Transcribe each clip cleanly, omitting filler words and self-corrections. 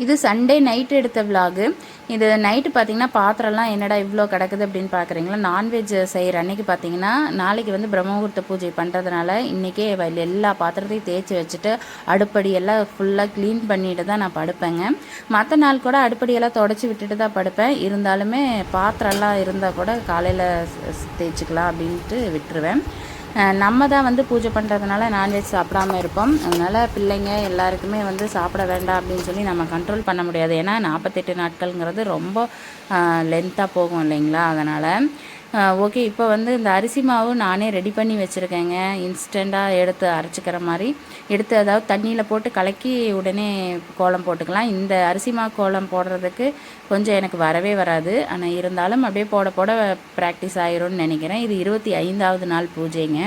இது Sunday night எடுத்த vlog. இது நைட்டு பார்த்தீங்கன்னா பாத்திரம்லாம் என்னடா இவ்வளோ கிடக்குது அப்படின்னு பார்க்குறீங்களா. நான்வெஜ் செய்கிற அன்னைக்கு பார்த்தீங்கன்னா நாளைக்கு வந்து பிரம்மமுகூர்த்த பூஜை பண்ணுறதுனால இன்றைக்கே எல்லா பாத்திரத்தையும் தேய்ச்சி வச்சுட்டு அடுப்படி எல்லாம் ஃபுல்லாக க்ளீன் பண்ணிட்டு தான் நான் படுப்பேங்க. மற்ற நாள் கூட அடுப்படியெல்லாம் தொடச்சி விட்டுட்டு தான் படுப்பேன். இருந்தாலுமே பாத்திரம்லாம் இருந்தால் கூட காலையில் தேய்ச்சிக்கலாம் அப்படின்ட்டு விட்டுருவேன். நம்ம தான் வந்து பூஜை பண்ணுறதுனால நான்வெஜ் சாப்பிடாம இருப்போம். அதனால் பிள்ளைங்க எல்லாருக்குமே வந்து சாப்பிட வேண்டாம் அப்படின்னு சொல்லி நம்ம கண்ட்ரோல் பண்ண முடியாது. ஏன்னா 48 நாட்கள்ங்கிறது ரொம்ப லென்த்தாக போகும் இல்லைங்களா. அதனால் ஓகே, இப்போ வந்து இந்த அரிசி மாவு நானே ரெடி பண்ணி வச்சுருக்கேங்க. இன்ஸ்டண்ட்டாக எடுத்து அரைச்சிக்கிற மாதிரி எடுத்து, அதாவது தண்ணியில் போட்டு கலக்கி உடனே கோலம் போட்டுக்கலாம். இந்த அரிசி மாவு கோலம் போடுறதுக்கு கொஞ்சம் எனக்கு வரவே வராது. ஆனால் இருந்தாலும் அப்படியே போட போட ப்ராக்டிஸ் ஆயிரும்னு நினைக்கிறேன். இது 25வது நாள் பூஜைங்க.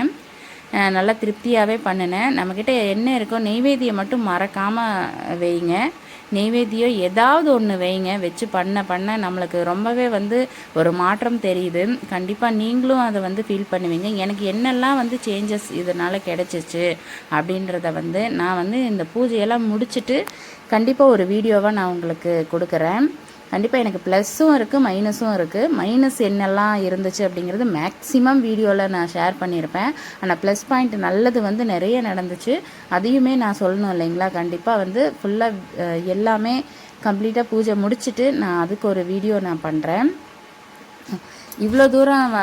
நல்லா திருப்தியாகவே பண்ணினேன். நம்மக்கிட்ட என்ன இருக்கோ நெய்வேத்தியம் மட்டும் மறக்காமல் வைங்க. நெய்வேத்தியம் ஏதாவது ஒன்று வைங்க. வச்சு பண்ண நம்மளுக்கு ரொம்பவே வந்து ஒரு மாற்றம் தெரியுது. கண்டிப்பாக நீங்களும் அதை வந்து ஃபீல் பண்ணுவீங்க. எனக்கு என்னெல்லாம் வந்து சேஞ்சஸ் இதனால் கிடச்சிச்சு அப்படின்றத வந்து நான் வந்து இந்த பூஜையெல்லாம் முடிச்சுட்டு கண்டிப்பாக ஒரு வீடியோவாக நான் உங்களுக்கு கொடுக்குறேன். கண்டிப்பாக எனக்கு ப்ளஸ்ஸும் இருக்குது மைனஸும் இருக்குது. மைனஸ் என்னெல்லாம் இருந்துச்சு அப்படிங்கிறது மேக்ஸிமம் வீடியோவில் நான் ஷேர் பண்ணியிருப்பேன். ஆனால் ப்ளஸ் பாயிண்ட் நல்லது வந்து நிறைய நடந்துச்சு. அதையுமே நான் சொல்லணும் இல்லைங்களா. கண்டிப்பாக வந்து ஃபுல்லாக எல்லாமே கம்ப்ளீட்டாக பூஜை முடிச்சுட்டு நான் அதுக்கு ஒரு வீடியோ நான் பண்ணுறேன். இவ்வளோ தூரம்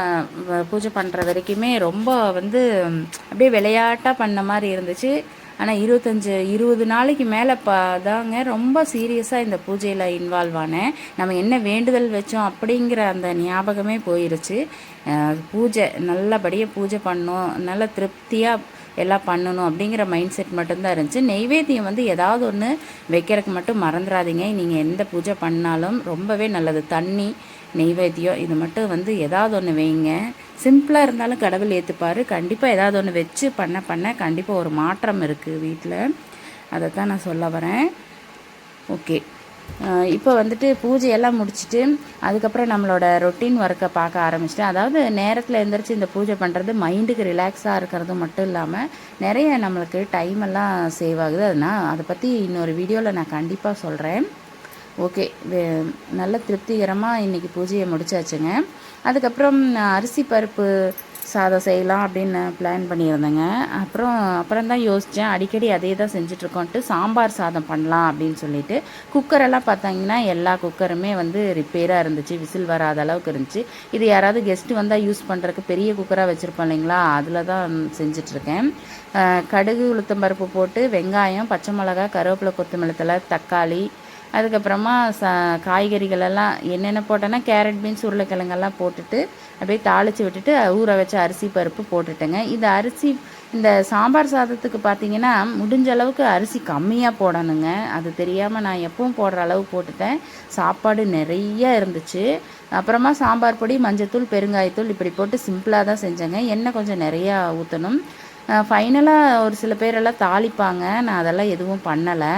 பூஜை பண்ணுற வரைக்குமே ரொம்ப வந்து அப்படியே விளையாட்டாக பண்ண மாதிரி இருந்துச்சு. ஆனால் 20 நாளைக்கு மேலே தாங்க ரொம்ப சீரியஸாக இந்த பூஜையில் இன்வால்வ் ஆனேன். நம்ம என்ன வேண்டுதல் வச்சோம் அப்படிங்கிற அந்த ஞாபகமே போயிருச்சு. பூஜை நல்லபடியாக பூஜை பண்ணணும், நல்ல திருப்தியாக எல்லாம் பண்ணணும் அப்படிங்கிற மைண்ட் செட் மட்டும்தான் இருந்துச்சு. நெய்வேத்தியம் வந்து ஏதாவது ஒன்று வைக்கிறதுக்கு மட்டும் மறந்துடாதீங்க. நீங்கள் எந்த பூஜை பண்ணாலும் ரொம்பவே நல்லது. தண்ணி, நெய்வேத்தியம் இது மட்டும் வந்து ஏதாவது ஒன்று வைங்க. சிம்பிளாக இருந்தாலும் கடவுள் ஏற்றுப்பார். கண்டிப்பாக ஏதாவது ஒன்று வச்சு பண்ண கண்டிப்பாக ஒரு மாற்றம் இருக்குது வீட்டில். அதை தான் நான் சொல்ல வரேன். ஓகே, இப்போ வந்துட்டு பூஜையெல்லாம் முடிச்சுட்டு அதுக்கப்புறம் நம்மளோட ரொட்டீன் ஒர்க்கை பார்க்க ஆரம்பிச்சிட்டேன். அதாவது நேரத்தில் எழுந்திரிச்சு இந்த பூஜை பண்ணுறது மைண்டுக்கு ரிலாக்ஸாக இருக்கிறது மட்டும் இல்லாமல் நிறைய நம்மளுக்கு டைமெல்லாம் சேவ் ஆகுது. அதனால் அதை பற்றி இன்னொரு வீடியோவில் நான் கண்டிப்பாக சொல்கிறேன். ஓகே, நல்ல திருப்திகரமாக இன்றைக்கி பூஜையை முடிச்சாச்சுங்க. அதுக்கப்புறம் அரிசி பருப்பு சாதம் செய்யலாம் அப்படின்னு பிளான் பண்ணியிருந்தேங்க. அப்புறம் தான் யோசித்தேன், அடிக்கடி அதே தான் செஞ்சிட்ருக்கோன்ட்டு சாம்பார் சாதம் பண்ணலாம் அப்படின்னு சொல்லிட்டு. குக்கரெல்லாம் பார்த்தாங்கன்னா எல்லா குக்கருமே வந்து ரிப்பேராக இருந்துச்சு, விசில் வராத அளவுக்கு இருந்துச்சு. இது யாராவது கெஸ்ட்டு வந்தால் யூஸ் பண்ணுறதுக்கு பெரிய குக்கராக வச்சுருப்போம் இல்லைங்களா, அதில் தான் செஞ்சிட்ருக்கேன். கடுகு உளுத்தம்பருப்பு போட்டு வெங்காயம், பச்சை மிளகா, கருவேப்பிலை, கொத்தமல்லி தழை, தக்காளி, அதுக்கப்புறமா காய்கறிகளெல்லாம் என்னென்ன போட்டேன்னா கேரட், பீன்ஸ், உருளைக்கிழங்கெல்லாம் போட்டுட்டு அப்படியே தாளித்து விட்டுட்டு ஊற வச்ச அரிசி பருப்பு போட்டுட்டேங்க. இந்த சாம்பார் சாதத்துக்கு பார்த்திங்கன்னா முடிஞ்ச அளவுக்கு அரிசி கம்மியாக போடணுங்க. அது தெரியாமல் நான் எப்பவும் போடுற அளவு போட்டுட்டேன். சாப்பாடு நிறைய இருந்துச்சு. அப்புறமா சாம்பார் பொடி, மஞ்சத்தூள், பெருங்காயத்தூள் இப்படி போட்டு சிம்பிளாக தான் செஞ்சேங்க. எண்ணெய் கொஞ்சம் நிறையா ஊற்றணும். ஃபைனலாக ஒரு சில பேரெல்லாம் தாளிப்பாங்க. நான் அதெல்லாம் எதுவும் பண்ணலை.